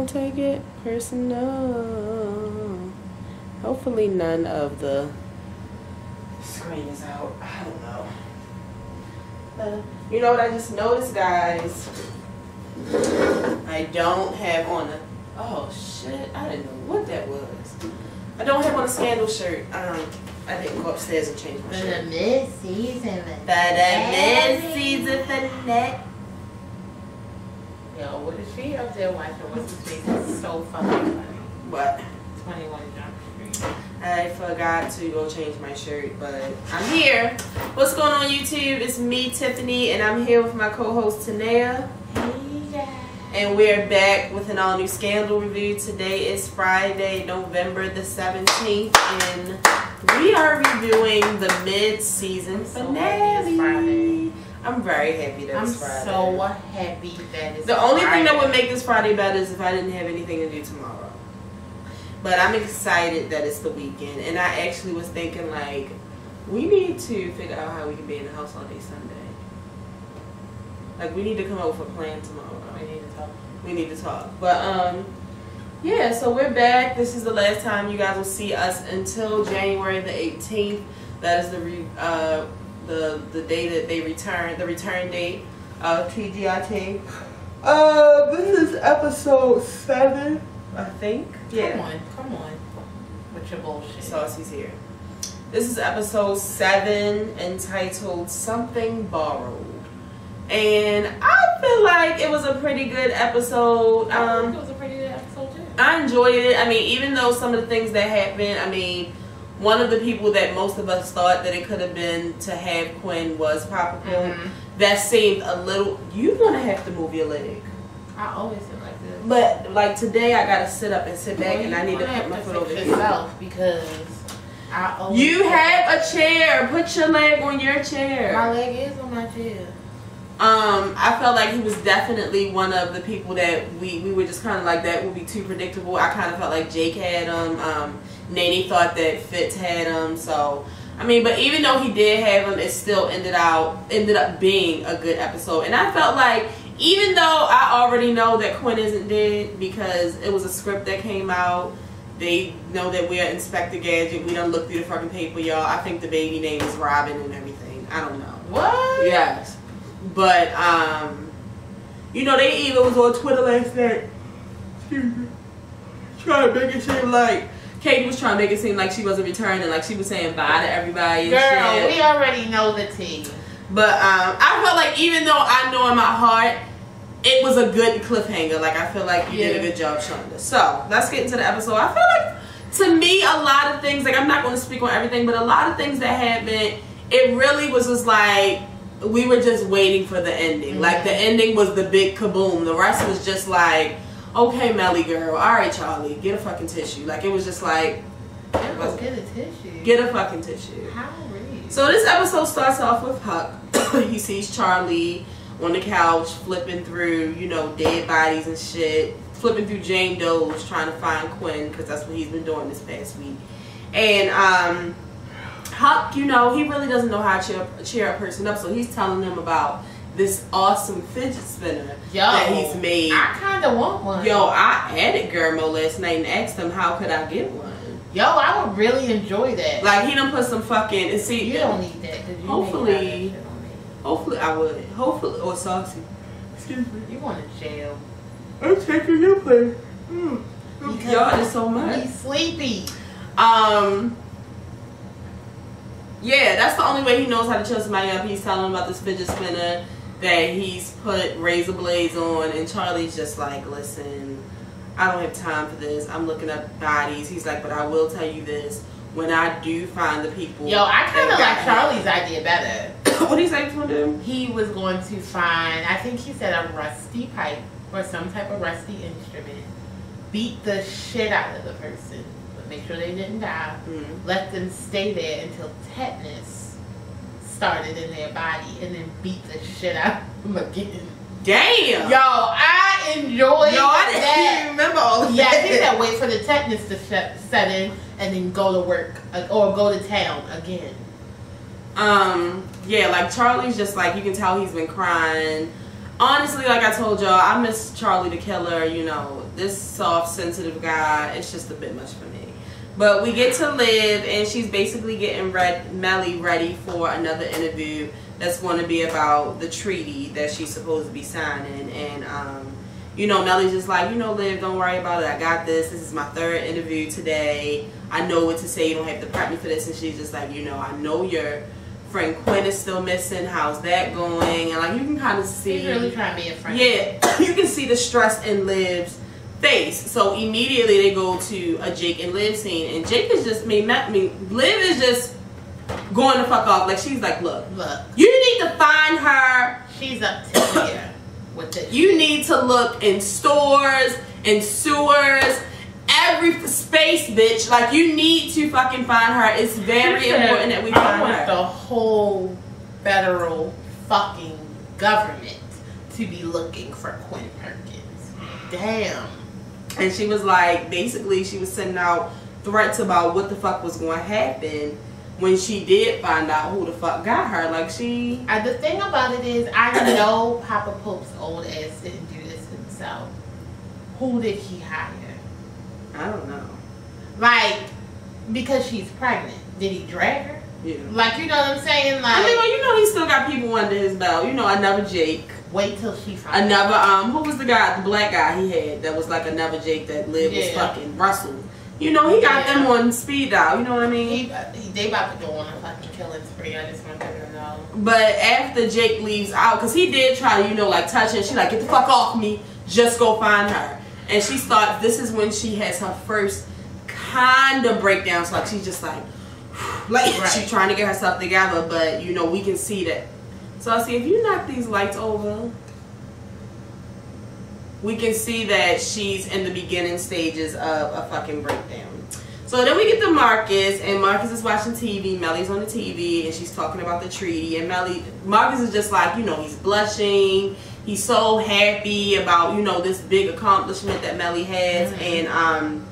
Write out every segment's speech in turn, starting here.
don't take it personal. Hopefully none of the screen is out. I don't know. You know what I just noticed, guys? I don't have on a... Oh, shit. I didn't know what that was. I don't have on a Scandal shirt. I didn't go upstairs and change my shirt. For the mid-season. Finette. Yo, what is she up there watching? What's his face? It's so fucking funny. What? 21 Jump Street. I forgot to go change my shirt, but I'm here. What's going on, YouTube? It's me, Tiffany, and I'm here with my co-host, Tanea. Hey, guys. And we're back with an all-new Scandal review. Today is Friday, November the 17th, and we are reviewing the mid-season finale. I'm very happy that it's Friday. I'm so happy that it's The only Friday. thing that would make this Friday better is if I didn't have anything to do tomorrow. But I'm excited that it's the weekend. And I actually was thinking, like, we need to figure out how we can be in the house all day Sunday. Like, we need to come up with a plan tomorrow. We need to talk. But, yeah, so we're back. This is the last time you guys will see us until January the 18th. That is the day that they return, the return date of TGIT. This is episode 7, I think. Yeah. Come on. With your bullshit. Saucy's here. This is episode 7 entitled Something Borrowed. And I feel like it was a pretty good episode. I think it was a pretty good episode too. I enjoyed it. I mean, even though some of the things that happened, I mean, one of the people that most of us thought that it could have been to have Quinn was Papa Pill. Mm-hmm. That seemed a little... You're going to have to move your leg. I always feel like this. But, like, today I got to sit up and sit back, and I need to put my foot over here. Because I always... You have a chair. Put your leg on your chair. My leg is on my chair. I felt like he was definitely one of the people that we were just kind of like, that would be too predictable. I kind of felt like Jake had him. Nene thought that Fitz had him. So, I mean, but even though he did have him, it still ended up being a good episode. And I felt like, even though I already know that Quinn isn't dead because it was a script that came out, they know that we're Inspector Gadget. We done looked through the fucking paper, y'all. I think the baby name is Robin and everything. I don't know. What? Yes. But, you know, they even was on Twitter last night. Trying to make it seem like Katie was trying to make it seem like she wasn't returning, like she was saying bye to everybody and Girl, shit. we already know the tea. But I felt like, even though I know in my heart it was a good cliffhanger, like I feel like you did a good job showing this. So let's get into the episode. I feel like, to me, a lot of things, like, I'm not going to speak on everything, but a lot of things that happened, it really was just like, we were just waiting for the ending. Mm-hmm. Like, the ending was the big kaboom. The rest was just like, okay, Melly girl, all right, Charlie, get a fucking tissue. Like, it was just like, get a tissue. Get a fucking tissue. How rude. So this episode starts off with Huck. He sees Charlie on the couch flipping through, you know, dead bodies and shit. Flipping through Jane Doe's trying to find Quinn, because that's what he's been doing this past week. And Huck, you know, he really doesn't know how to cheer a person up, so he's telling them about this awesome fidget spinner that he's made. I kind of want one. Yo, I added Gurmo last night and asked him how could I get one. Yo, I would really enjoy that. Like, he done put some fucking... And see, you don't need that. You hopefully I would. Hopefully, or Saucy. Excuse me. You want to jail. I'm taking your place. Y'all is so much. He's sleepy. Yeah, that's the only way he knows how to chill somebody up. He's telling him about this fidget spinner that he's put razor blades on, and Charlie's just like, listen, I don't have time for this. I'm looking up bodies. He's like, but I will tell you this. When I do find the people... Yo, I kind of like Charlie's idea better. What do you say he's going to do? He was going to find, I think he said, a rusty pipe or some type of rusty instrument. Beat the shit out of the person. Make sure they didn't die. Mm-hmm. Let them stay there until tetanus started in their body, and then beat the shit out of them again. Damn! Yo, I enjoyed that. I didn't even remember all of that. Yeah, I think that wait for the tetanus to set in, and then go to work or go to town again. Yeah, like Charlie's just like, you can tell he's been crying. honestly, like I told y'all, I miss Charlie the Killer. You know, this soft, sensitive guy, it's just a bit much for me. But we get to Liv, and she's basically getting Melly ready for another interview that's going to be about the treaty that she's supposed to be signing. And, you know, Melly's just like, you know, Liv, don't worry about it. I got this. This is my 3rd interview today. I know what to say. You don't have to prep me for this. And she's just like, you know, I know your friend Quinn is still missing. How's that going? And, like, you can kind of see. She's really trying to be a friend. Yeah. You can see the stress in Liv's face. So immediately they go to a Jake and Liv scene, and Jake is just Liv is just going the fuck off. Like, she's like, look, you need to find her. She's up to here with this. You need to look in stores, in sewers, every space, bitch. Like, you need to fucking find her. It's very important that we find her. I want the whole federal fucking government to be looking for Quinn Perkins. Damn. And she was like, basically, she was sending out threats about what the fuck was going to happen when she did find out who the fuck got her. Like, she... The thing about it is, I know Papa Pope's old ass didn't do this himself. Who did he hire? I don't know. Like, because she's pregnant. Did he drag her? Yeah. Like, you know what I'm saying? Like, I mean, well, you know, he still got people under his belt. You know, another Jake. Wait till she finds another, who was the guy, the black guy he had that was like another Jake that lived was fucking Russell. You know, he got them on speed dial. You know what I mean? They about to go on a fucking killing spree. I just want them to know. But after Jake leaves out, because he did try to, you know, like touch her, she like, get the fuck off me. Just go find her. And she starts, this is when she has her first kind of breakdown. So like, she's just like she's trying to get herself together. But, you know, we can see that. So I see, if you knock these lights over, we can see that she's in the beginning stages of a fucking breakdown. So then we get to Marcus, and Marcus is watching TV. Melly's on the TV, and she's talking about the treaty. And Marcus is just like, you know, he's blushing. He's so happy about, you know, this big accomplishment that Melly has. And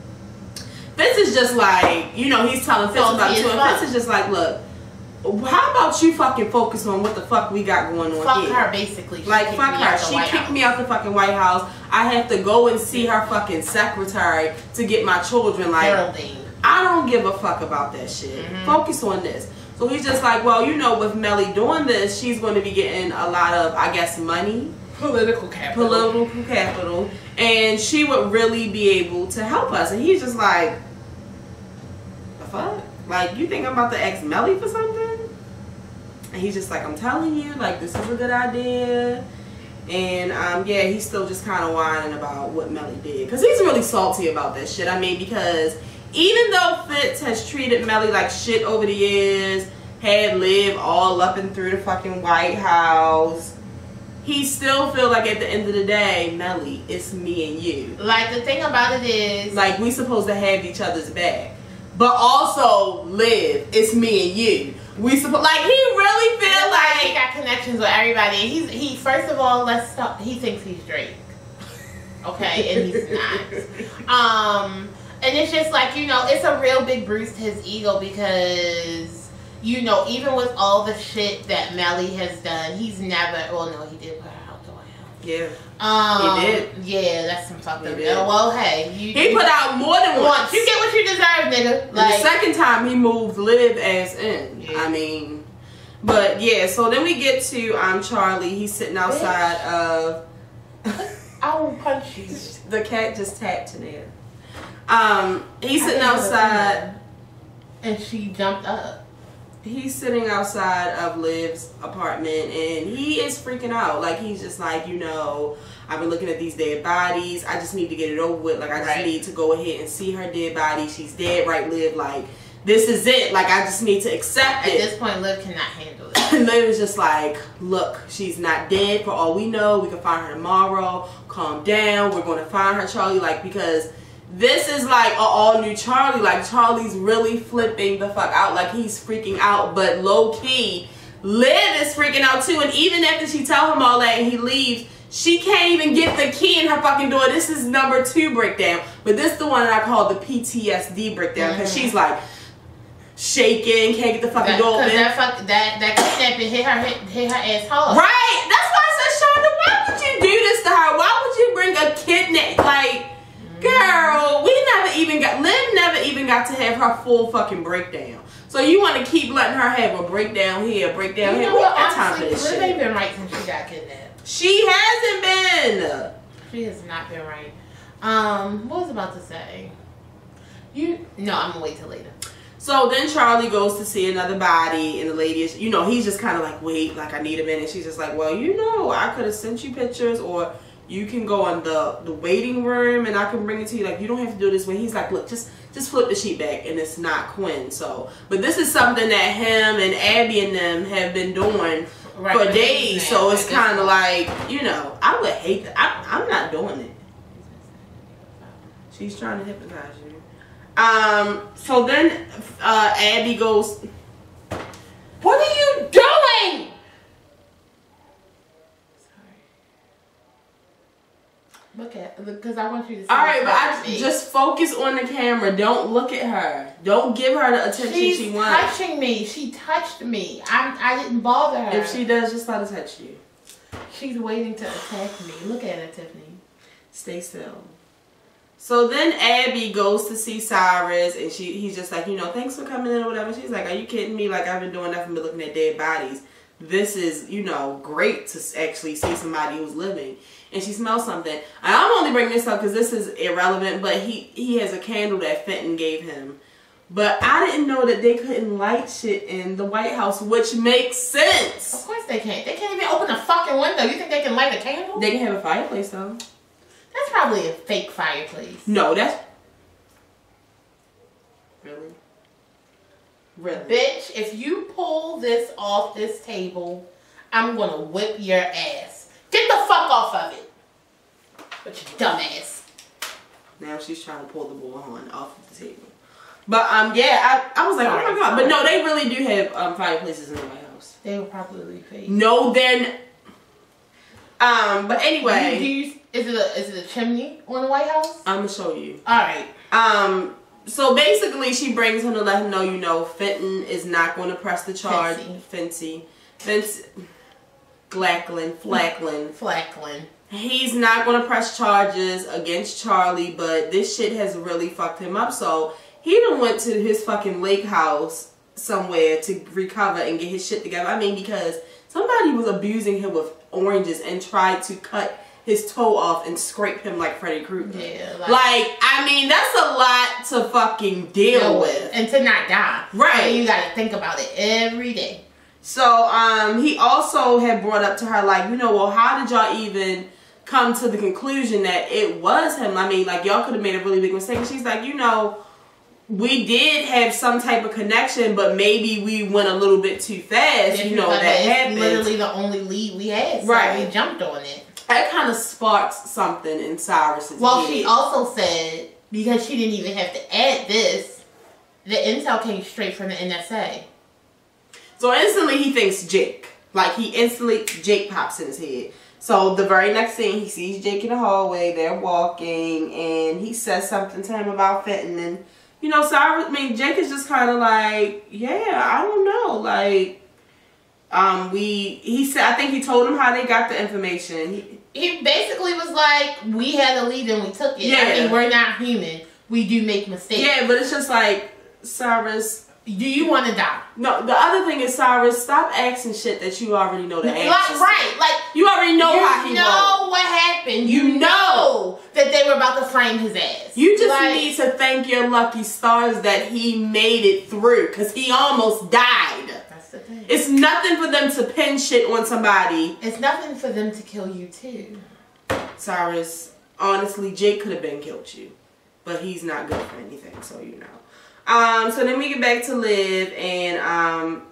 Fitz is just like, you know, he's telling Fitz about it too. And Fitz is just like, look, how about you fucking focus on what the fuck we got going on fuck here? Fuck her, basically. Like, fuck her. She kicked me out the fucking White House. I have to go and see her fucking secretary to get my children. Like, I don't give a fuck about that shit. Focus on this. So he's just like, well, you know, with Melly doing this, she's going to be getting a lot of, I guess, money. Political capital. And she would really be able to help us. And he's just like, the fuck? Like, you think I'm about to ask Melly for something? And he's just like, I'm telling you, like, this is a good idea. And, yeah, he's still just kind of whining about what Melly did. Because he's really salty about that shit. I mean, because even though Fitz has treated Melly like shit over the years, had Liv all up and through the fucking White House, he still feel like at the end of the day, Melly, it's me and you. Like, the thing about it is, like, we supposed to have each other's back. But also, Liv, it's me and you. We supposed, like, he really feel like he got connections with everybody. He first of all, let's stop. He thinks he's Drake, okay, and he's not. And it's just like, you know, it's a real big bruise to his ego because, you know, even with all the shit that Melly has done, he's never. Well, no, he did put her out the White House. Yeah. He did. Yeah, that's some fucked up. Well, hey, he put out more than once. You get what you deserve, nigga. Like, the second time he moved Liv ass in. Yeah. I mean, but yeah. So then we get to Charlie. He's sitting outside of. I will punch you. The cat just tapped Tanea. He's sitting outside, and she jumped up. He's sitting outside of Liv's apartment, and he is freaking out. Like, he's just like, you know, I've been looking at these dead bodies. I just need to get it over with. Like, I just need to go ahead and see her dead body. She's dead, right, Liv? Like, this is it. Like, I just need to accept it. At this point, Liv cannot handle it. And Liv is just like, look, she's not dead for all we know. We can find her tomorrow. Calm down. We're going to find her, Charlie. Like, because this is like an all new Charlie. Like, Charlie's really flipping the fuck out. Like, he's freaking out. But low key, Liv is freaking out too. And even after she tell him all that and he leaves, she can't even get the key in her fucking door. This is number 2 breakdown. But this is the one that I call the PTSD breakdown. Because she's like shaking, can't get the fucking door open. That kidnapping hit her ass hard. Right. That's why I said, Shonda, why would to her, why would you bring a kidnap? Like, girl, Liv never even got to have her full fucking breakdown. So you want to keep letting her have a breakdown here, breakdown here. You know what? Time for this Liv shit. ain't been right since she got kidnapped. She hasn't been. She has not been right. What was I about to say? No, I'm gonna wait till later. So then Charlie goes to see another body, and the lady is, you know, he's just kind of like, wait, like I need a minute. She's just like, well, you know, I could have sent you pictures, or you can go in the waiting room and I can bring it to you. Like, you don't have to do it this way. He's like, look, just flip the sheet back, and it's not Quinn. So, but this is something that him and Abby and them have been doing for days. So it's kind of like, you know, I would hate that. I'm not doing it. She's trying to hypnotize you. So then Abby goes, what are you doing? Look at, because I want you to see. Alright, but just focus on the camera. Don't look at her. Don't give her the attention she wants. She's touching me. She touched me. I didn't bother her. If she does, just let her touch you. She's waiting to attack me. Look at her, Tiffany. Stay still. So then Abby goes to see Cyrus, and he's just like, you know, thanks for coming in or whatever. She's like, are you kidding me? Like, I've been doing nothing but looking at dead bodies. This is, you know, great to actually see somebody who's living. And she smells something. I'm only bringing this up because this is irrelevant, but he has a candle that Fenton gave him. But I didn't know that they couldn't light shit in the White House, which makes sense. Of course they can't. They can't even open a fucking window. You think they can light a candle? They can have a fireplace, though. That's probably a fake fireplace. No, that's... Really? Really? Bitch, if you pull this off this table, I'm gonna whip your ass. Get the fuck off of it. But you dumbass. Now she's trying to pull the bullhorn off of the table. But, yeah, I was like, oh my God. But no, they really do have fireplaces in the White House. They will probably fake. No, they're... but anyway... Is it a chimney on the White House? I'm going to show you. Alright. So basically, she brings him to let him know, you know, Fenton is not going to press the charge. Flackland. He's not going to press charges against Charlie, but this shit has really fucked him up. So he done went to his fucking lake house somewhere to recover and get his shit together. I mean, because somebody was abusing him with oranges and tried to cut his toe off and scrape him like Freddy Krueger. Yeah, like, I mean, that's a lot to fucking deal with. And to not die. Right. So you gotta think about it every day. So, he also had brought up to her, like, you know, well, how did y'all even come to the conclusion that it was him? I mean, like, y'all could have made a really big mistake. And she's like, you know, we did have some type of connection, but maybe we went a little bit too fast. You know, that happened. Literally the only lead we had. So right. We jumped on it. That kind of sparked something in Cyrus's head. She also said, because she didn't even have to add this, the intel came straight from the NSA. So instantly he thinks Jake. Like, Jake pops in his head. So the very next thing, he sees Jake in the hallway, they're walking, and he says something to him about Fenton. And, you know, Jake is just kind of like, yeah, I don't know. Like, he said, I think he told him how they got the information. He basically was like, we had a lead and we took it. Yeah. I mean, we're not human. We do make mistakes. Yeah, but it's just like, Cyrus, do you want to die? No, the other thing is, Cyrus, stop asking shit that you already know the answer. Right, like, you already know how he You know what happened. You know that they were about to frame his ass. You just need to thank your lucky stars that he made it through, because he almost died. That's the thing. It's nothing for them to pin shit on somebody. It's nothing for them to kill you too. Cyrus, honestly, Jake could have been killed you, but he's not good for anything, so you know. So then we get back to Liv, and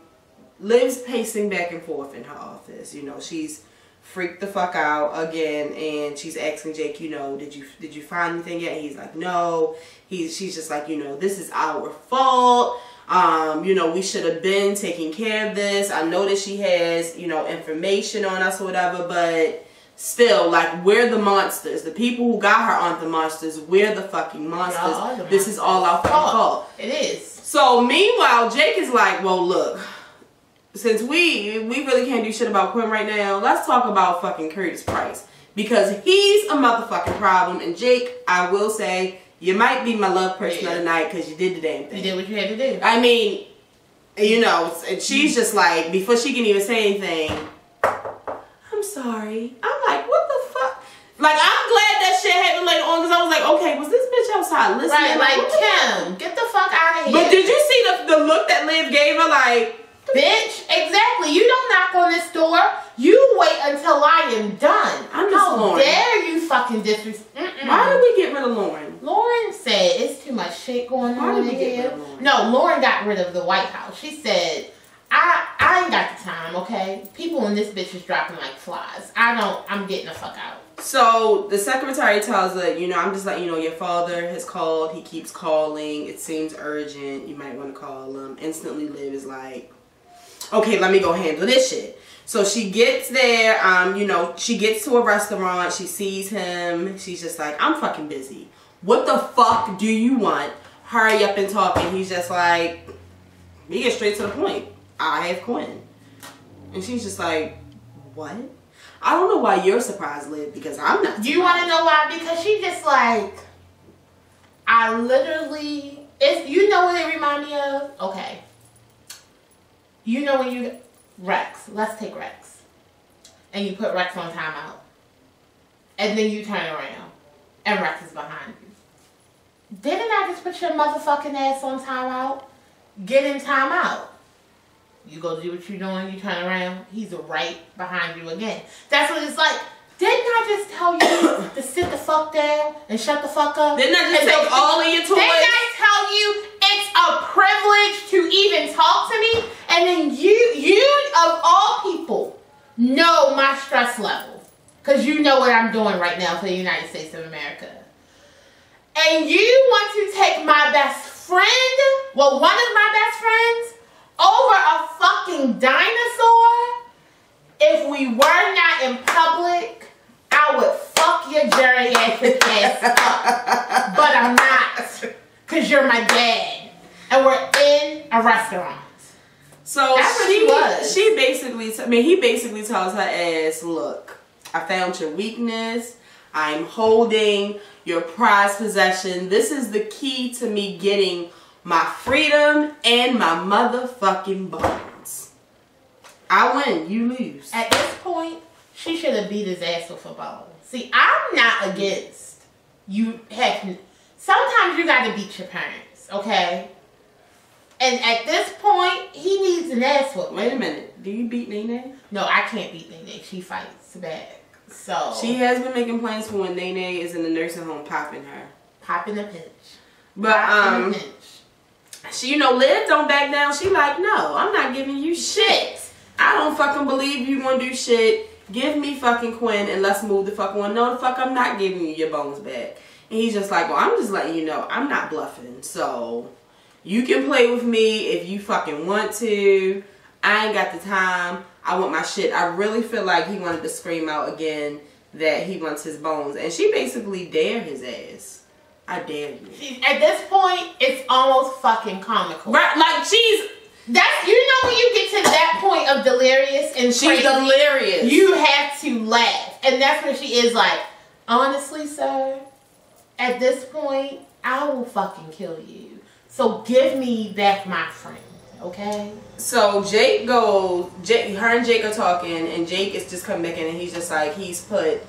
Liv's pacing back and forth in her office. You know, she's freaked the fuck out again, and she's asking Jake, you know, did you find anything yet? He's like, no. She's just like, you know, this is our fault. You know, we should have been taking care of this. I know that she has, you know, information on us or whatever, but still, like, we're the monsters. The people who got her aren't the monsters. We're the fucking monsters. This is all our fault. It is. So, meanwhile, Jake is like, well, look, since we really can't do shit about Quinn right now, let's talk about fucking Curtis Price. because he's a motherfucking problem. And Jake, I will say, you might be my love person of the night because you did the damn thing. You did what you had to do. I mean, you know, and she's just like, before she can even say anything, I'm sorry. I'm like, what the fuck? Like, I'm glad that shit happened later on because I was like, okay, was this bitch outside listening? Right, like, Kim, get the fuck out of here. But did you see the look that Liv gave her? Like, bitch, exactly. You don't knock on this door. You wait until I am done. How dare you fucking disrespect? Why did we get rid of Lauren? Lauren said it's too much shit going on in here. No, Lauren got rid of the White House. She said, I ain't got the time, okay? People in this bitch is dropping like flies. I'm getting the fuck out. So the secretary tells her, you know, I'm just like, you know, your father has called. He keeps calling. It seems urgent. You might want to call him. Instantly, Liv is like, okay, let me go handle this shit. So she gets there, you know, she gets to a restaurant. She sees him. She's just like, I'm fucking busy. What the fuck do you want? Hurry up and talk. And he's just like, we get straight to the point. I have Quinn. And she's just like, what? I don't know why you're surprised, Liv, because I'm not surprised. You want to know why? Because she just like, I literally, you know what it remind me of? Okay. You know when you, Rex, let's take Rex. And you put Rex on timeout. And then you turn around. And Rex is behind you. Didn't I just put your motherfucking ass on timeout? Get in timeout. You go do what you're doing, you turn around, he's right behind you again. That's what it's like. Didn't I just tell you to sit the fuck down and shut the fuck up? Didn't I just take all of your toys? Didn't I tell you it's a privilege to even talk to me? And then you of all people, know my stress level. Because you know what I'm doing right now for the United States of America. And you want to take my best friend, well, one of my best friends, over a fucking dinosaur? If we were not in public, I would fuck your geriatric ass up. But I'm not. Because you're my dad. And we're in a restaurant. So she basically, he basically tells her ass, look, I found your weakness. I'm holding your prized possession. This is the key to me getting my freedom and my motherfucking bones. I win, you lose. At this point, she should have beat his ass with a bone. See, I'm not against you having, sometimes you gotta beat your parents, okay? And at this point, he needs an ass whooping. Wait a minute, do you beat Nene? No, I can't beat Nene. She fights back. So she has been making plans for when Nene is in the nursing home popping her. Popping a pinch. But she, you know, Liv don't back down. She like, no, I'm not giving you shit. I don't fucking believe you gonna do shit. Give me fucking Quinn and let's move the fuck on. No, the fuck, I'm not giving you your bones back. And he's just like, well, I'm just letting you know, I'm not bluffing. So you can play with me if you fucking want to. I ain't got the time. I want my shit. I really feel like he wanted to scream out again that he wants his bones. And she basically dared his ass. I dare you. At this point, it's almost fucking comical. Right, like that's, you know, when you get to that point of delirious and she's crazy, delirious, you have to laugh. And that's when she is like, honestly, sir, at this point, I will fucking kill you. So give me back my friend, okay? So Jake goes, her and Jake are talking, and Jake is just coming back in, and he's just like, he's put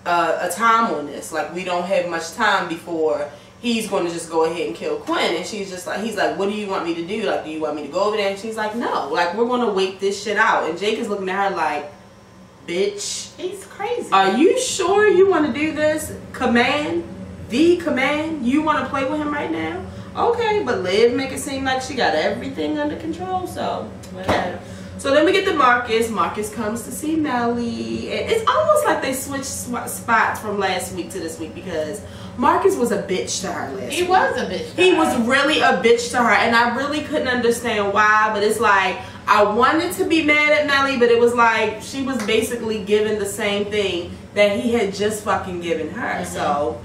a time on this. Like, we don't have much time before he's going to just go ahead and kill Quinn. And she's just like, he's like, what do you want me to do? Like, do you want me to go over there? And she's like, no. Like, we're going to wait this shit out. And Jake is looking at her like, bitch. He's crazy. Are you sure you want to do this? Command? The command? You want to play with him right now? Okay, but Liv make it seem like she got everything under control, so whatever. So then we get to Marcus. Marcus comes to see Melly. And it's almost like they switched spots from last week to this week because Marcus was a bitch to her last week. He was a bitch to her. He was really a bitch to her, and I really couldn't understand why, but it's like, I wanted to be mad at Melly, but it was like, she was basically given the same thing that he had just fucking given her, So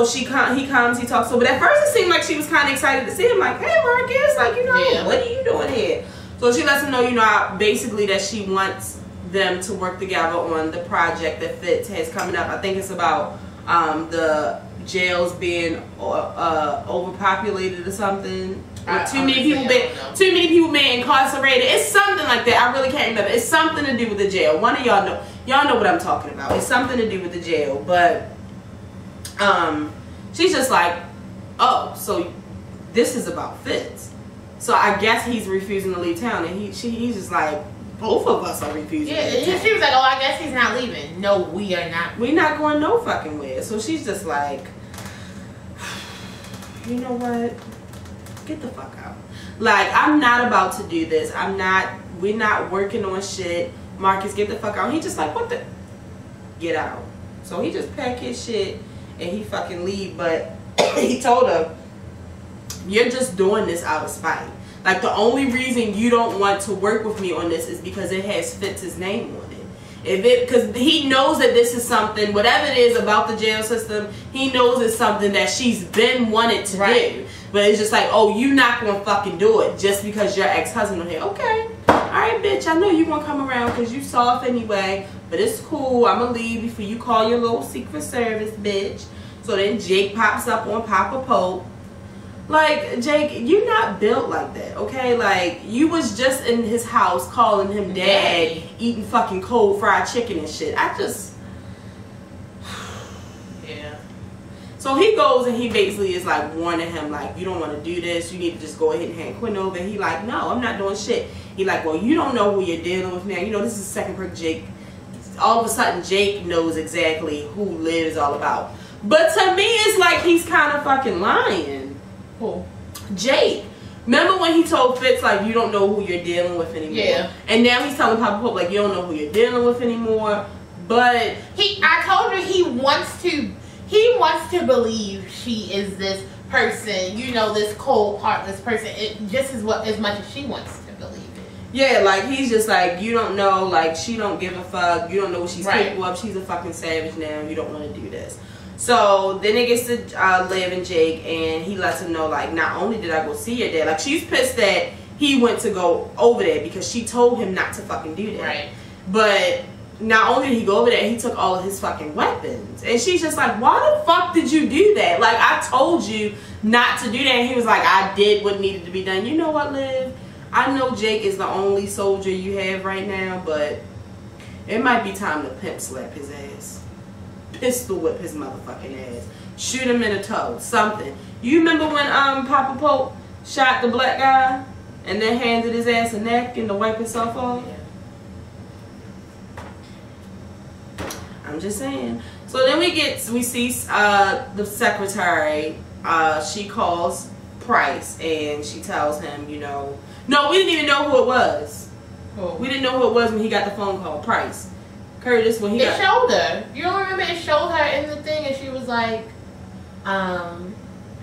he comes, he talks to her. But at first it seemed like she was kind of excited to see him. Like, hey, Marcus, like, you know, what are you doing here? So she lets him know, you know, basically that she wants them to work together on the project that Fitz has coming up. I think it's about the jails being overpopulated or something. Or too many people being incarcerated. It's something like that. I really can't remember. It's something to do with the jail. One of y'all know. Y'all know what I'm talking about. It's something to do with the jail. But she's just like, oh, so this is about Fitz. So I guess he's refusing to leave town, and he's just like, both of us are refusing. Yeah, she was like, oh, I guess he's not leaving. No, we are not. We're not going no fucking where. So she's just like, you know what? Get the fuck out. Like, I'm not about to do this. We're not working on shit. Marcus, get the fuck out. He just like, what the? Get out. So he just packed his shit and he fucking leave. But he told her, you're just doing this out of spite. Like, the only reason you don't want to work with me on this is because it has Fitz's name on it. Because he knows that this is something, whatever it is about the jail system, he knows it's something that she's been wanted to do. But it's just like, oh, you not gonna fucking do it just because your ex-husband on here. Okay, alright, bitch, I know you gonna come around because you soft anyway, but it's cool. I'm gonna leave before you call your little Secret Service, bitch. So then Jake pops up on Papa Pope. Like, Jake, you not built like that, okay? Like, you was just in his house calling him dad, eating fucking cold fried chicken and shit. Yeah. So he goes and he basically is like warning him, like, you don't want to do this. You need to just go ahead and hand Quinn over. And he like, no, I'm not doing shit. He like, well, you don't know who you're dealing with now. You know, this is the second person Jake. All of a sudden, Jake knows exactly who Liv is all about. But to me, it's like he's kind of fucking lying. Who? Jake. Remember when he told Fitz, like, you don't know who you're dealing with anymore? Yeah. And now he's telling Papa Pope, like, you don't know who you're dealing with anymore. But I told her he wants to believe she is this person, you know, this cold, heartless person. It just as much as she wants to believe it. Yeah, like, he's just like, you don't know, like, she don't give a fuck. You don't know what she's capable of. She's a fucking savage now. You don't want to do this. So then it gets to Liv and Jake, and he lets him know, like, not only did I go see your dad, like, she's pissed that he went to go over there because she told him not to fucking do that. Right. But not only did he go over there, he took all of his fucking weapons. And she's just like, why the fuck did you do that? Like, I told you not to do that. And he was like, I did what needed to be done. You know what, Liv? I know Jake is the only soldier you have right now, but it might be time to pimp slap his ass. Pistol whip his motherfucking ass. Shoot him in the toe. Something. You remember when Papa Pope shot the black guy and then handed his ass a napkin to wipe himself off? Yeah. I'm just saying. So then we see the secretary. She calls Price and she tells him, you know, no, we didn't even know who it was. Oh. We didn't know who it was when he got the phone call. Price. Curtis, when he got... It showed her. You don't remember? It showed her in the thing, and she was like,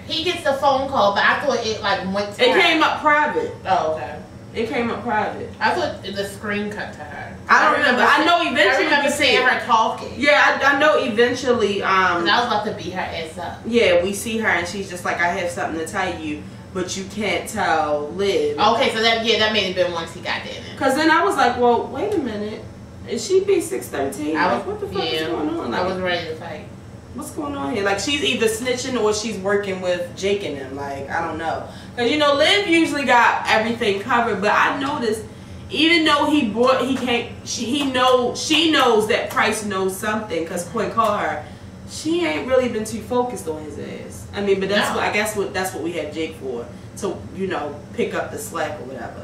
he gets the phone call, but I thought it, like, went to her. It came up private. Oh, okay. It came up private. I thought the screen cut to her. I don't remember. I know eventually. I remember seeing her talking. Yeah, I know eventually. And I was about to beat her ass up. Yeah, we see her, and she's just like, I have something to tell you, but you can't tell Liv. Okay, so that may have been once he got there then. Because then I was like, well, wait a minute. Is she B613? Like, what the fuck is going on? Like, I was ready to fight. What's going on here? Like, she's either snitching or she's working with Jake and them. Like, I don't know. Because, you know, Liv usually got everything covered. But I noticed, even though she knows that Price knows something because Quinn called her, she ain't really been too focused on his ass. I mean, but that's that's what we had Jake for. To, you know, pick up the slack or whatever.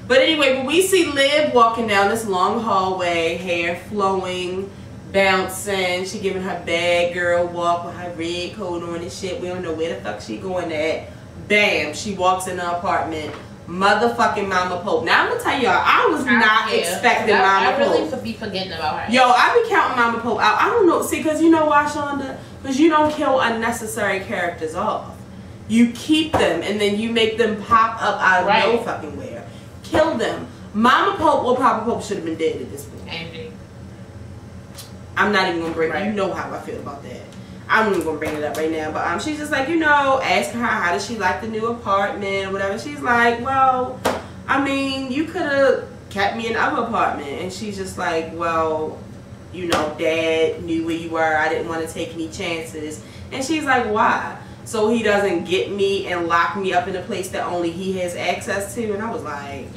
But anyway, when we see Liv walking down this long hallway, hair flowing, bouncing, she giving her bad girl walk with her red coat on and shit. We don't know where the fuck she going at. Bam, she walks in the apartment. Motherfucking Mama Pope. Now I'm gonna tell y'all, I was not expecting Mama Pope. I really be forgetting about her. Yo, I be counting Mama Pope out. I don't know. See, because you know why, Shonda? Because you don't kill unnecessary characters off. You keep them and then you make them pop up out of no fucking where. Kill them. Mama Pope or Papa Pope should have been dead at this point. Angie. I'm not even gonna bring. You know how I feel about that. I'm not even gonna bring it up right now. But she's just like, you know, asking her how does she like the new apartment or whatever. She's like, well, I mean, you could have kept me in the other apartment. And she's just like, well, you know, Dad knew where you were. I didn't want to take any chances. And she's like, why? So he doesn't get me and lock me up in a place that only he has access to. And I was like,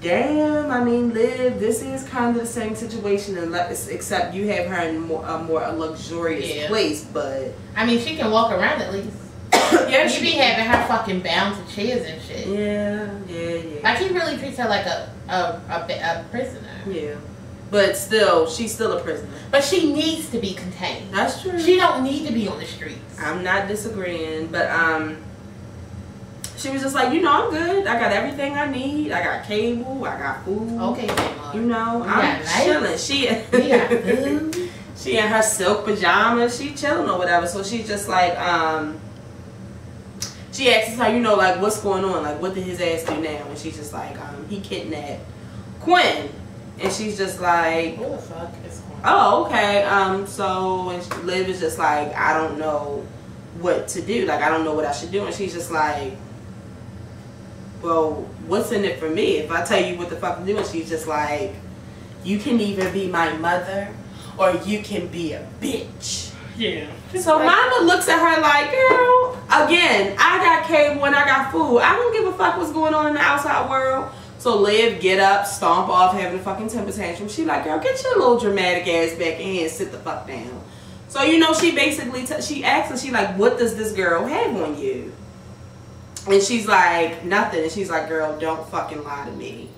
damn, I mean, Liv, this is kind of the same situation, except you have her in a more luxurious place. But I mean, she can walk around at least. Yeah, she be having her fucking bound to chairs and shit. Yeah. Like, he really treats her like a prisoner. Yeah. But still, she's still a prisoner. But she needs to be contained. That's true. She don't need to be on the streets. I'm not disagreeing, but she was just like, you know, I'm good. I got everything I need. I got cable. I got food. Okay, Tamar. You know, I'm chilling. She in her silk pajamas. She chilling or whatever. So she's just like, she asks her, you know, like, what's going on? Like, what did his ass do now? And she's just like, he kidnapped Quinn. And she's just like, who the fuck is Quinn? Oh, okay. So and Liv is just like, I don't know what to do. Like, I don't know what I should do. And she's just like, well, what's in it for me if I tell you what the fuck to do? And she's just like, you can either be my mother or you can be a bitch. Yeah. So Mama looks at her like, girl, again, I got cable and I got food. I don't give a fuck what's going on in the outside world. So Liv get up, stomp off, having a fucking temper tantrum. She like, girl, get your little dramatic ass back in here and sit the fuck down. So, you know, she basically, she asks her, she like, what does this girl have on you? And she's like, nothing. And she's like, girl, don't fucking lie to me.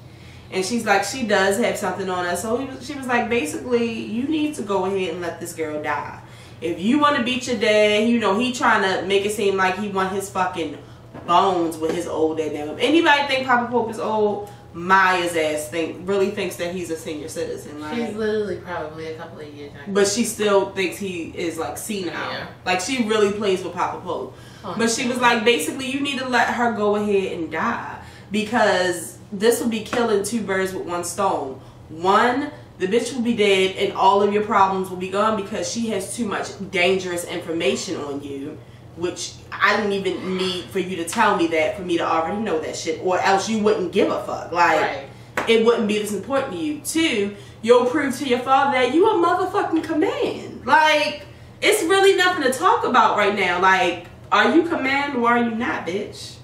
And she's like, she does have something on her. So she was like, basically, you need to go ahead and let this girl die. If you want to beat your dad, you know, he trying to make it seem like he want his fucking bones with his old dad now. If anybody think Papa Pope is old, Maya's ass really thinks that he's a senior citizen. Like, she's literally probably a couple of years younger. But she still thinks he is like senile. Yeah. Like, she really plays with Papa Pope. Oh, but she was like, basically, you need to let her go ahead and die. Because this will be killing two birds with one stone. One, the bitch will be dead and all of your problems will be gone because she has too much dangerous information on you. Which I didn't even need for you to tell me that for me to already know that shit, or else you wouldn't give a fuck. Like, it wouldn't be this important to you. Two, you'll prove to your father that you a motherfucking command. Like, it's really nothing to talk about right now. Like, are you command or are you not, bitch?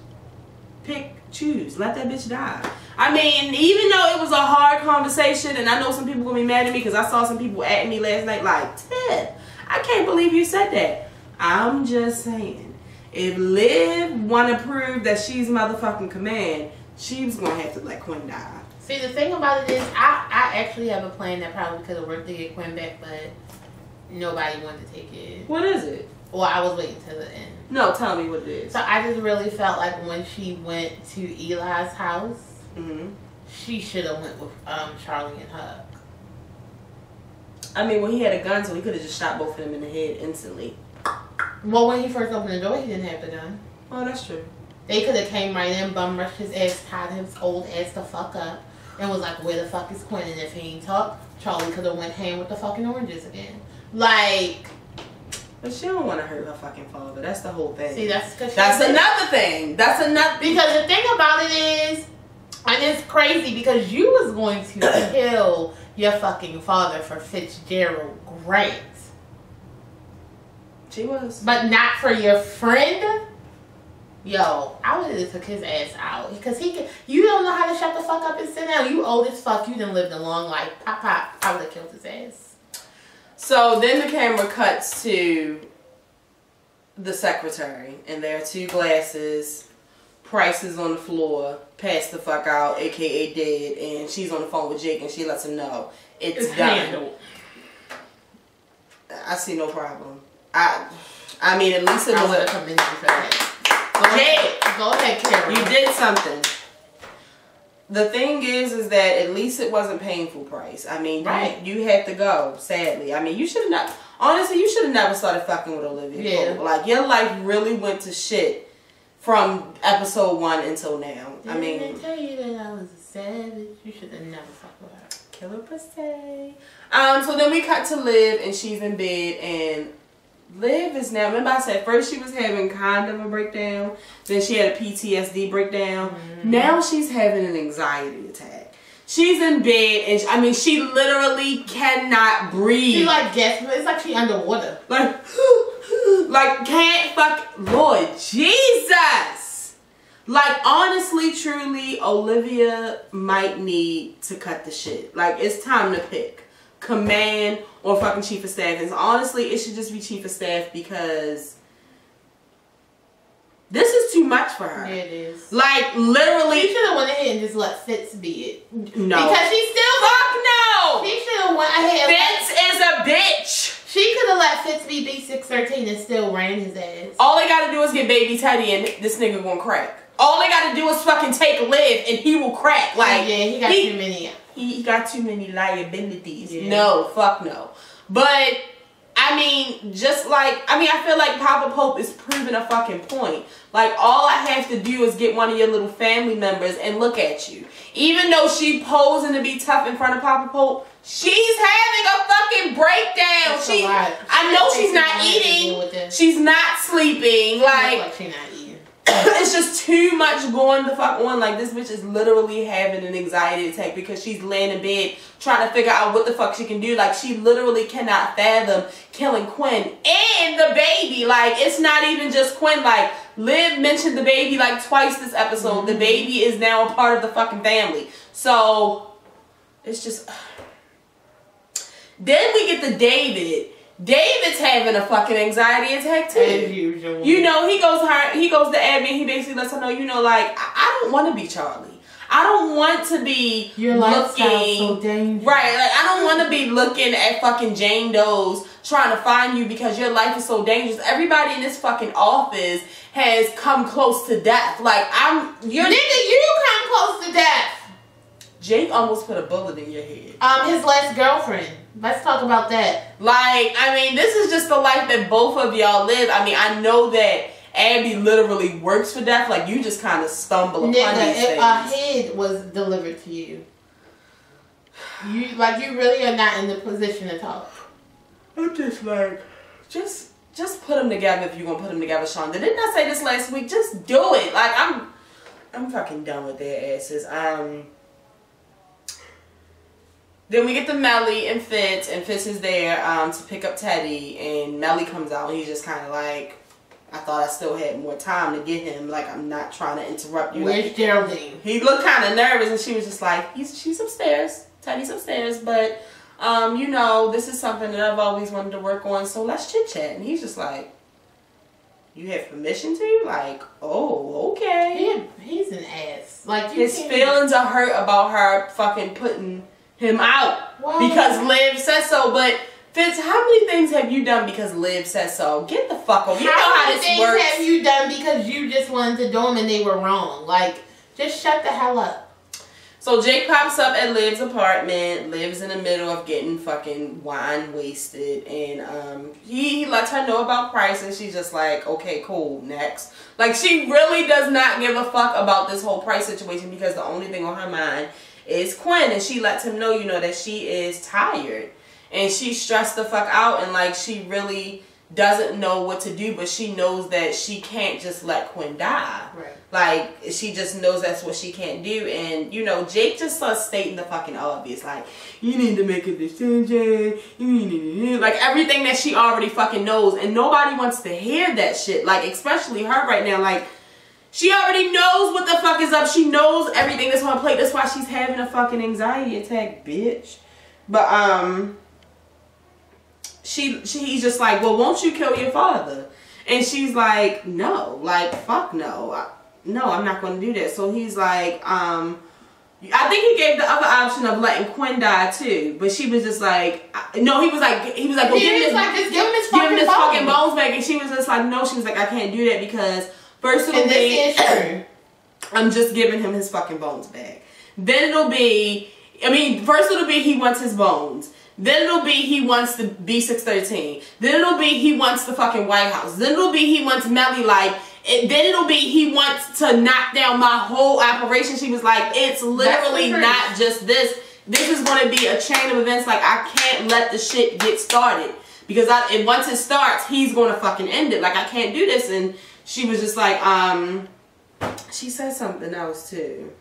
Pick, choose, let that bitch die. I mean, even though it was a hard conversation, and I know some people gonna be mad at me because I saw some people at me last night like, Ted, I can't believe you said that. I'm just saying, if Liv want to prove that she's motherfucking command, she's going to have to let Quinn die. See, the thing about it is, I actually have a plan that probably could have worked to get Quinn back, but nobody wanted to take it. What is it? Well, I was waiting till the end. No, tell me what it is. So I just really felt like when she went to Eli's house, she should have went with Charlie and Huck. I mean, well, he had a gun, so he could have just shot both of them in the head instantly. Well, when he first opened the door, he didn't have the gun. Oh, that's true. They could have came right in, bum rushed his ass, tied his old ass the fuck up, and was like, where the fuck is Quinn? And if he ain't talk, Charlie could have went ham with the fucking oranges again. Like... But she don't want to hurt her fucking father. That's the whole thing. See, that's another thing. That's another... Because the thing about it is, and it's crazy, because you was going to kill your fucking father for Fitzgerald Grant. She was. But not for your friend? Yo, I would have took his ass out. Because you don't know how to shut the fuck up and sit down. You old as fuck. You done lived a long life. Pop. I would have killed his ass. So then the camera cuts to the secretary. And there are two glasses. Price is on the floor. Passed the fuck out, a.k.a. dead. And she's on the phone with Jake and she lets him know it's done. Handled. I see no problem. I mean, at least it was. I would have commended you for that. Go ahead, Karen. You did something. The thing is that at least it wasn't painful, Price. I mean, you had to go, sadly. I mean, you should have not. Honestly, you should have never started fucking with Olivia. Yeah. Like, your life really went to shit from episode 1 until now. Didn't I tell you that I was a savage? You should have never fucked with her. Killer per se. So then we cut to Liv, and she's in bed, and Liv is now, remember I said first she was having kind of a breakdown, then she had a PTSD breakdown. Now she's having an anxiety attack. She's in bed and she literally cannot breathe. She like gasping. It's like she underwater. Like can't fuck, Lord Jesus. Like honestly, truly, Olivia might need to cut the shit. Like it's time to pick command or fucking chief of staff. And honestly, it should just be chief of staff because this is too much for her. Yeah, it is. Like literally, she should have went ahead and just let Fitz be it. No, because she still fuck no. She should have went ahead. Fitz is a bitch. She could have let Fitz be B613 and still ran his ass. All they gotta do is get baby Teddy and this nigga gonna crack. All they gotta do is fucking take Liv and he will crack. Like yeah, he got too many. He got too many liabilities. Yeah. No, fuck no. But I mean, just like I feel like Papa Pope is proving a fucking point. Like all I have to do is get one of your little family members and look at you. Even though she posing to be tough in front of Papa Pope, she's having a fucking breakdown. I know she's not eating. She's not sleeping. Like she's not eating. It's just too much going the fuck on. Like this bitch is literally having an anxiety attack because she's laying in bed trying to figure out what the fuck she can do. Like she literally cannot fathom killing Quinn and the baby. Like it's not even just Quinn. Like Liv mentioned the baby like twice this episode. The baby is now a part of the fucking family. So it's just. Then we get to David. David's having a fucking anxiety attack too. As usual. You know, he goes to Abby and he basically lets her know, you know, like, I don't want to be Charlie. I don't want to be your lifestyle's so dangerous. Right, like I don't want to be looking at fucking Jane Doe's trying to find you because your life is so dangerous. Everybody in this fucking office has come close to death. Like you come close to death. Jake almost put a bullet in your head. His last girlfriend. Let's talk about that. Like, this is just the life that both of y'all live. I know that Abby literally works for death. Like, you just kind of stumble upon these things. A head was delivered to you. You really are not in the position to talk. I'm just like, just put them together if you're gonna put them together, Shonda. Didn't I say this last week? Just do it. Like, I'm fucking done with their asses. Then we get to Melly and Fitz is there to pick up Teddy, and Melly comes out and he's just kind of like, I thought I still had more time to get him. Like, I'm not trying to interrupt you. Where's Geraldine? He looked kind of nervous, and she was just like, she's upstairs. Teddy's upstairs, but you know, this is something that I've always wanted to work on, so let's chit chat. And he's just like, you have permission to? Like, oh, okay. He's an ass. Like, his feelings are hurt about her fucking putting him out because Liv says so. But Fitz, how many things have you done because Liv says so? Get the fuck over. You know how this works. How many things have you done because you just wanted to do them and they were wrong? Like, just shut the hell up. So Jake pops up at Liv's apartment. Liv's in the middle of getting fucking wine wasted, and he lets her know about Price, and she's just like, okay, cool, next. Like, she really does not give a fuck about this whole Price situation because the only thing on her mind is Quinn, and she lets him know, you know, that she is tired and she's stressed the fuck out, and like she really doesn't know what to do, but she knows that she can't just let Quinn die. Right. Like, she just knows that's what she can't do. And, you know, Jake just starts stating the fucking obvious. Like, you need to make a decision. Like, everything that she already fucking knows. And nobody wants to hear that shit. Like, especially her right now. Like, she already knows what the fuck is up. She knows everything that's on her plate. That's why she's having a fucking anxiety attack, bitch. But, he's just like, well, won't you kill your father? And she's like, no, like, fuck no. No, I'm not going to do that. So he's like, I think he gave the other option of letting Quinn die too. But she was just like, no, he was like, well, just give him his fucking bones back. And she was just like, no, she was like, I can't do that because first it'll be, I'm just giving him his fucking bones back. Then it'll be, first it'll be he wants his bones. Then it'll be he wants the B613. Then it'll be he wants the fucking White House. Then it'll be he wants Melly like. Then it'll be he wants to knock down my whole operation. She was like, it's literally not just this. This is going to be a chain of events. Like, I can't let the shit get started. because once it starts, he's going to fucking end it. Like, I can't do this. And she was just like, she said something else too.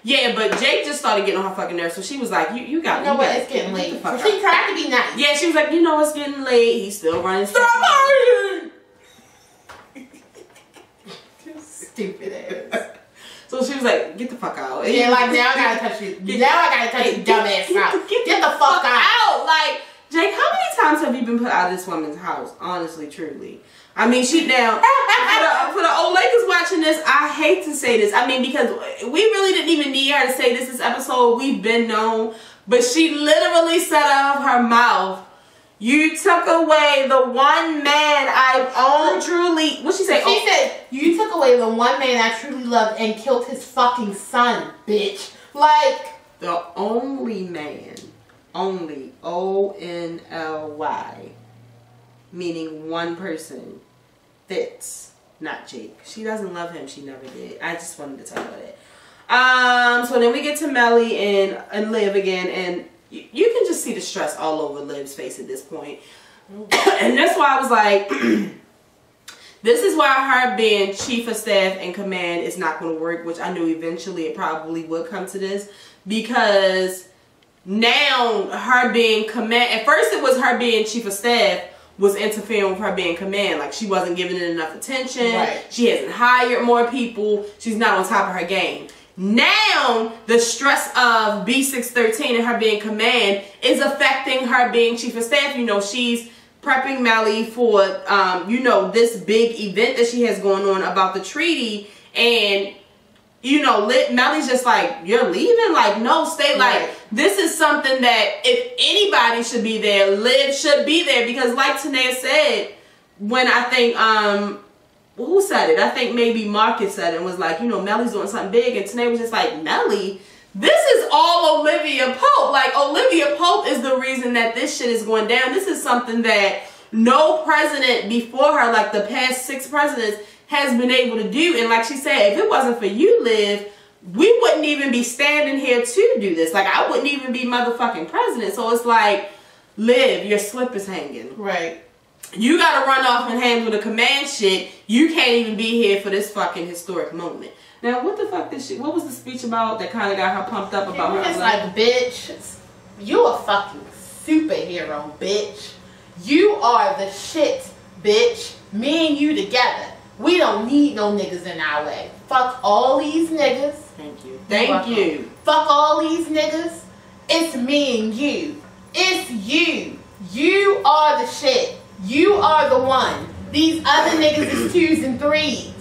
Yeah, but Jake just started getting on her fucking nerves, so she was like, you got You know what, it's getting late. So she tried to be nice. Yeah, she was like, you know it's getting late. He's still running. Stop hurting! Stupid ass. So she was like, get the fuck out. Yeah, like, now I gotta touch you. Now I gotta touch your dumb ass mouth. Get the fuck out. Like, Jake, how many times have you been put out of this woman's house? Honestly, truly. I mean, she now, for the old Lakers watching this, I hate to say this. I mean, because we really didn't even need her to say this episode. We've been known. But she literally said out of her mouth, you took away the one man I own truly. What'd she say? She said, you took away the one man I truly loved and killed his fucking son, bitch. Like. The only man. Only. Only. Meaning one person. Fitz, not Jake. She doesn't love him. She never did. I just wanted to tell her that. So then we get to Melly and Liv again, and you can just see the stress all over Liv's face at this point. And that's why I was like, this is why her being chief of staff and command is not going to work, which I knew eventually it probably would come to this, because now her being command, at first it was her being chief of staff was interfering with her being command. Like, she wasn't giving it enough attention. Right. She hasn't hired more people. She's not on top of her game. Now, the stress of B613 and her being command is affecting her being chief of staff. You know, she's prepping Melly for, you know, this big event that she has going on about the treaty. And, you know, Melly's just like, you're leaving? Like, no, stay. Like, right. This is something that if anybody should be there, Liv should be there. Because like Tanae said, when I think, who said it? I think maybe Marcus said it and was like, you know, Melly's doing something big. And Tanae was just like, Melly? This is all Olivia Pope. Like, Olivia Pope is the reason that this shit is going down. This is something that no president before her, like the past 6 presidents, has been able to do. And like she said, if it wasn't for you, Liv, we wouldn't even be standing here to do this. Like, I wouldn't even be motherfucking president. So it's like, Liv, your slip is hanging. Right. You gotta run off and handle the command shit. You can't even be here for this fucking historic moment. Now, what the fuck did what was the speech about that kind of got her pumped up about her? It's like, bitch, you a fucking superhero, bitch. You are the shit, bitch. Me and you together. We don't need no niggas in our way. Fuck all these niggas. Thank you. Thank you. Fuck all these niggas. It's me and you. It's you. You are the shit. You are the one. These other niggas is 2s and 3s.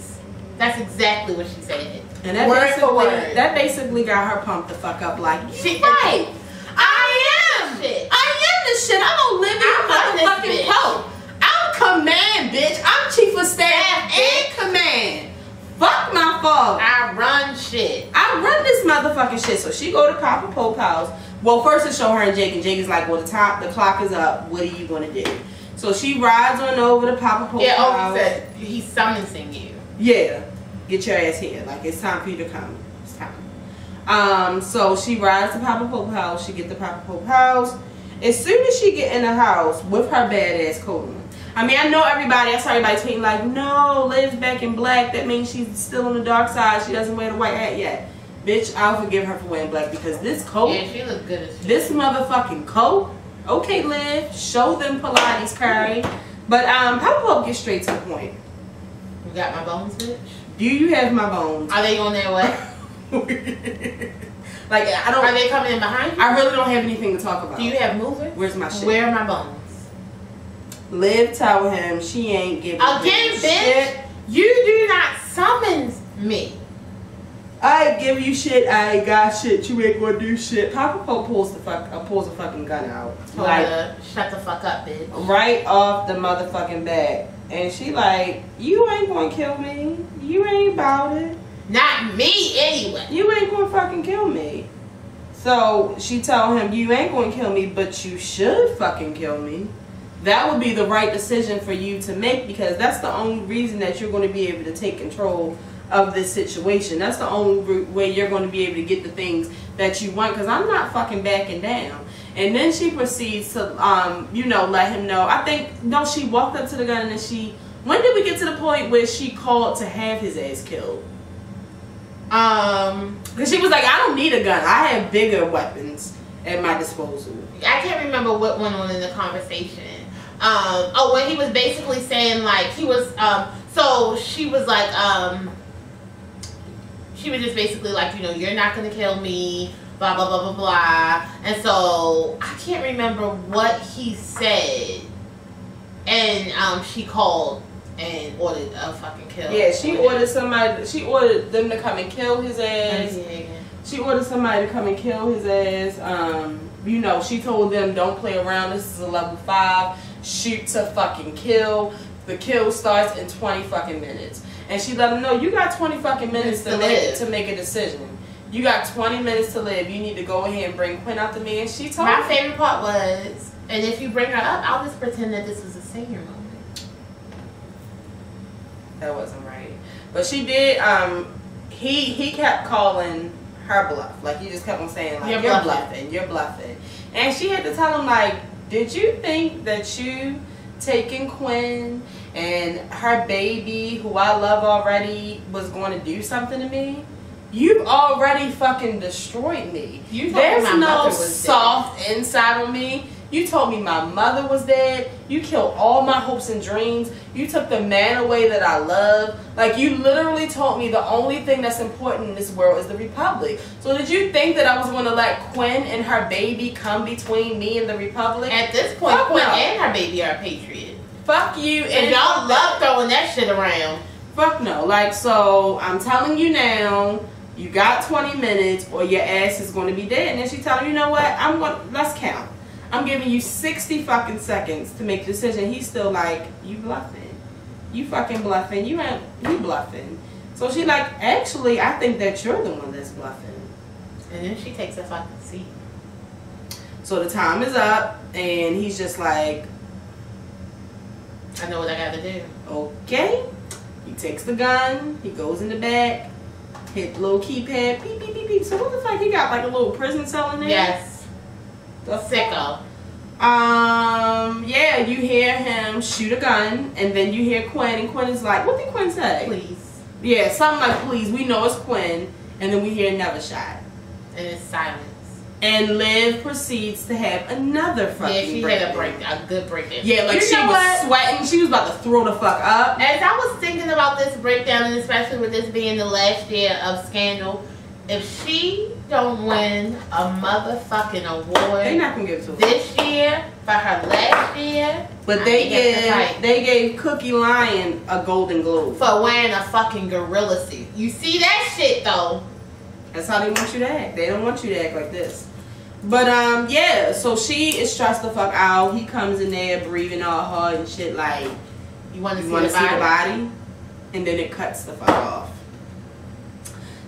That's exactly what she said. And that word for word. That basically got her pumped the fuck up. Like, she, right. I am shit. I am the shit. I'm Olivia motherfucking Pope. I'm command, bitch. I'm chief of staff and command. Fuck my fault. I run shit. I run this motherfucking shit. So she go to Papa Pope house. Well, first it show her and Jake, and Jake is like, well, the clock is up. What are you gonna do? So she rides on over to Papa Pope house. Yeah, he said he's summoning you. Yeah, get your ass here. Like, it's time for you to come. It's time. So she rides to Papa Pope house. She get to Papa Pope house. As soon as she get in the house with her badass coat on. I mean, I know everybody, I saw everybody tweeting like, no, Liv's back in black. That means she's still on the dark side. She doesn't wear the white hat yet. Bitch, I'll forgive her for wearing black because this coat. Yeah, she looks good as shit. This motherfucking coat. Okay, Liv, show them Pilates, Curry. But Papa Pope gets straight to the point. You got my bones, bitch? Do you have my bones? Are they on their way? Like, I don't. Are they coming in behind you? I really don't have anything to talk about. Do you have movers? Where's my shit? Where are my bones? Liv tell him she ain't giving again, bitch. Shit. You do not summon me. I give you shit. I ain't got shit. You ain't gonna do shit. Papa Pope pulls a fucking gun out. Like, shut the fuck up, bitch. Right off the motherfucking back. And she like, you ain't gonna kill me. You ain't about it. Not me, anyway. You ain't gonna fucking kill me. So she told him, you ain't gonna kill me, but you should fucking kill me. That would be the right decision for you to make, because that's the only reason that you're going to be able to take control of this situation. That's the only way you're going to be able to get the things that you want, because I'm not fucking backing down. And then she proceeds to, let him know. I think, no, she walked up to the gun and then when did we get to the point where she called to have his ass killed? Because she was like, I don't need a gun. I have bigger weapons at my disposal. I can't remember what went on in the conversation. When he was basically saying, like, he was, so she was like, she was just basically like, you're not going to kill me, blah, blah, blah, blah, blah. And so I can't remember what he said. And she called and ordered a fucking kill. Yeah, she ordered them to come and kill his ass. She ordered somebody to come and kill his ass. She told them, don't play around. This is a level 5. Shoot to fucking kill. The kill starts in 20 fucking minutes. And she let him know, you got 20 fucking minutes to make a decision. You got 20 minutes to live. You need to go ahead and bring Quinn out to me. And she told me. My favorite part was, and if you bring her up, I'll just pretend that this was a senior moment. That wasn't right. But she did, he kept calling her bluff. Like, he just kept on saying, like, you're bluffing. And she had to tell him, like, did you think that you taking Quinn and her baby, who I love already, was going to do something to me? You've already fucking destroyed me. There's no soft inside of me. You told me my mother was dead. You killed all my hopes and dreams. You took the man away that I love. Like, you literally told me the only thing that's important in this world is the Republic. So did you think that I was going to let Quinn and her baby come between me and the Republic? At this point, Quinn and her baby are a patriot. Fuck you. And y'all love throwing that shit around. Fuck no. Like, so I'm telling you now, you got 20 minutes or your ass is going to be dead. And then she told him, you know what? Let's count. I'm giving you 60 fucking seconds to make a decision. He's still like, you bluffing. You fucking bluffing. You bluffing. So she like, actually, I think that you're the one that's bluffing. And then she takes a fucking seat. So the time is up, and he's just like, I know what I gotta do. Okay. He takes the gun. He goes in the back. Hit the little keypad. Beep, beep, beep, beep. So what the fuck? He got like a little prison cell in there? Yes. The sicko. Yeah, you hear him shoot a gun, and then you hear Quinn, and Quinn is like, what did Quinn say? Please. Yeah, something like, please. We know it's Quinn, and then we hear another shot. And it's silence. And Liv proceeds to have another fucking she had a good breakdown. Yeah, like she was sweating. She was about to throw the fuck up. As I was thinking about this breakdown, and especially with this being the last year of Scandal, if she don't win a motherfucking award, they're not gonna give it to her this year for her last year. But they gave Cookie Lion a Golden Globe for wearing a fucking gorilla suit. You see that shit though? That's how they want you to act. They don't want you to act like this. But yeah. So she is stressed the fuck out. He comes in there breathing all hard and shit. Like, you want to see the body, and then it cuts the fuck off.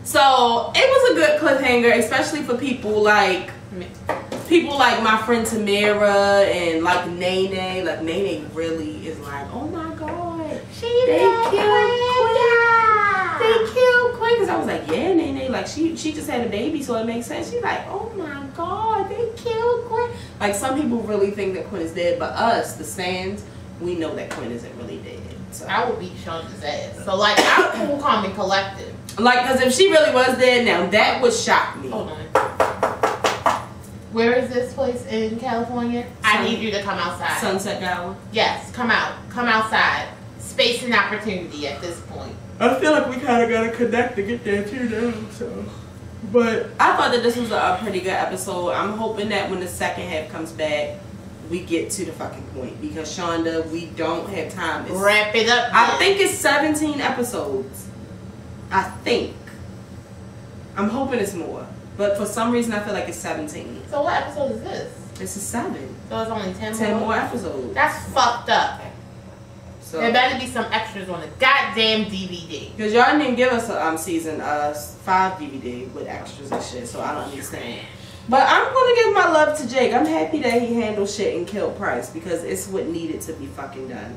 So it was a good cliffhanger, especially for people like my friend Tamara and like Nene. Like Nene really is like, oh my god, they killed Quinn. Because I was like, yeah, Nene. Like she just had a baby, so it makes sense. She's like, oh my god, they killed Quinn. Like some people really think that Quinn is dead, but us, the Sands, we know that Quinn isn't really dead. So I would beat Shonda's ass. So like, I'm cool, calm, and collected. Like, because if she really was dead now, that would shock me. Hold on. Where is this place in California? I need you to come outside. Sunset Gower? Yes, come out. Come outside. Space and opportunity at this point. I feel like we kind of got to connect to get there too now, so. But I thought that this was a pretty good episode. I'm hoping that when the second half comes back, we get to the fucking point. Because, Shonda, we don't have time. Wrap it up. I think it's 17 episodes. I think. I'm hoping it's more. But for some reason, I feel like it's 17. So what episode is this? This is 7. So it's only 10 more episodes. That's fucked up. So there better be some extras on the goddamn DVD. Because y'all didn't give us a season 5 DVD with extras and shit, so I don't understand. But I'm going to give my love to Jake. I'm happy that he handled shit and killed Price because it's what needed to be fucking done.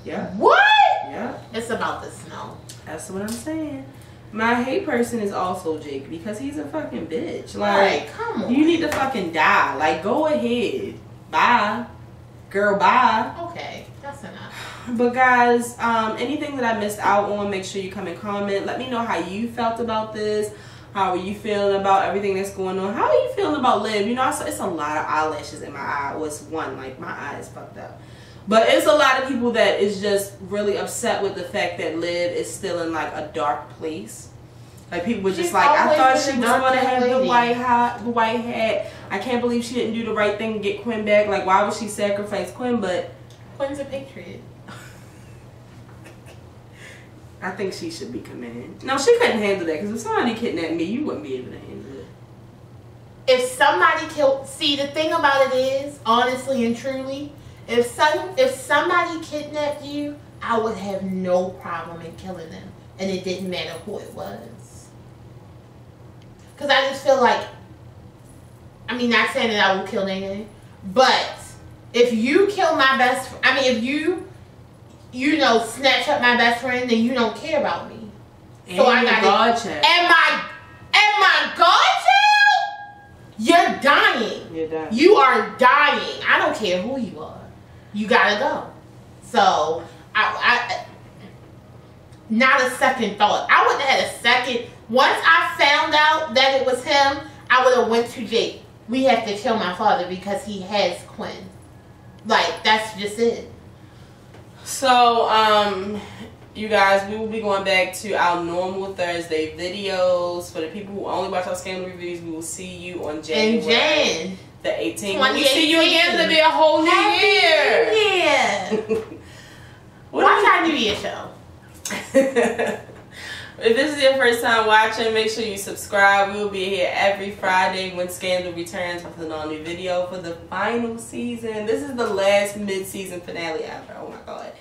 Yeah. What? Yeah. It's about the snow. That's what I'm saying. My hate person is also Jake because he's a fucking bitch. Like, right, come on. You need to fucking die. Like, go ahead. Bye. Girl, bye. Okay, that's enough. But guys, anything that I missed out on, make sure you come and comment. Let me know how you felt about this. How are you feeling about everything that's going on? How are you feeling about Liv? You know, it's a lot of eyelashes in my eye. Well, it's one, like my eye is fucked up. But it's a lot of people that is just really upset with the fact that Liv is still in like a dark place. Like people were just like, I thought she was going to have the white hat. I can't believe she didn't do the right thing to get Quinn back. Like, why would she sacrifice Quinn? But Quinn's a patriot. I think she should be commanded. No, she couldn't handle that because if somebody kidnapped me, you wouldn't be able to handle it. If somebody killed, see, the thing about it is, honestly and truly, if somebody kidnapped you, I would have no problem in killing them, and it didn't matter who it was. Because I just feel like, I mean, not saying that I will kill anything, but if you kill my best, I mean, if you know, snatch up my best friend, then you don't care about me. And so I got godchild. And my godchild, you're dying. You're dying. You are dying. I don't care who you are. You gotta go. So I not a second thought. I wouldn't have had a second. Once I found out that it was him, I would have went to Jake. We have to kill my father because he has Quinn. Like, that's just it. So, you guys, we will be going back to our normal Thursday videos. For the people who only watch our scandal reviews, we will see you on January the 18th. We see you again. It'll be a whole new year. Watch our New Year show. If this is your first time watching, make sure you subscribe. We will be here every Friday when Scandal returns with an all-new video for the final season. This is the last mid-season finale ever. Oh my God.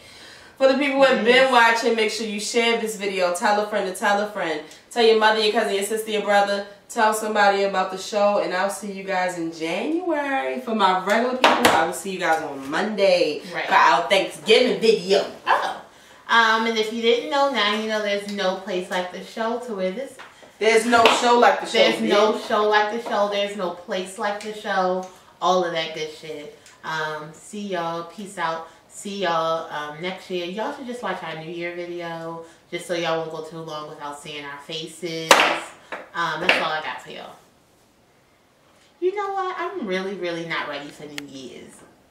For the people who have been watching, make sure you share this video. Tell a friend to tell a friend. Tell your mother, your cousin, your sister, your brother. Tell somebody about the show. And I'll see you guys in January. For my regular people, I will see you guys on Monday for our Thanksgiving video. Oh. And if you didn't know, now you know there's no place like the show to where this. There's no show like the show. There's no show like the show. There's no place like the show. All of that good shit. See y'all. Peace out. See y'all next year. Y'all should just watch our New Year video. Just so y'all won't go too long without seeing our faces. That's all I got for y'all. You know what? I'm really, really not ready for New Year's.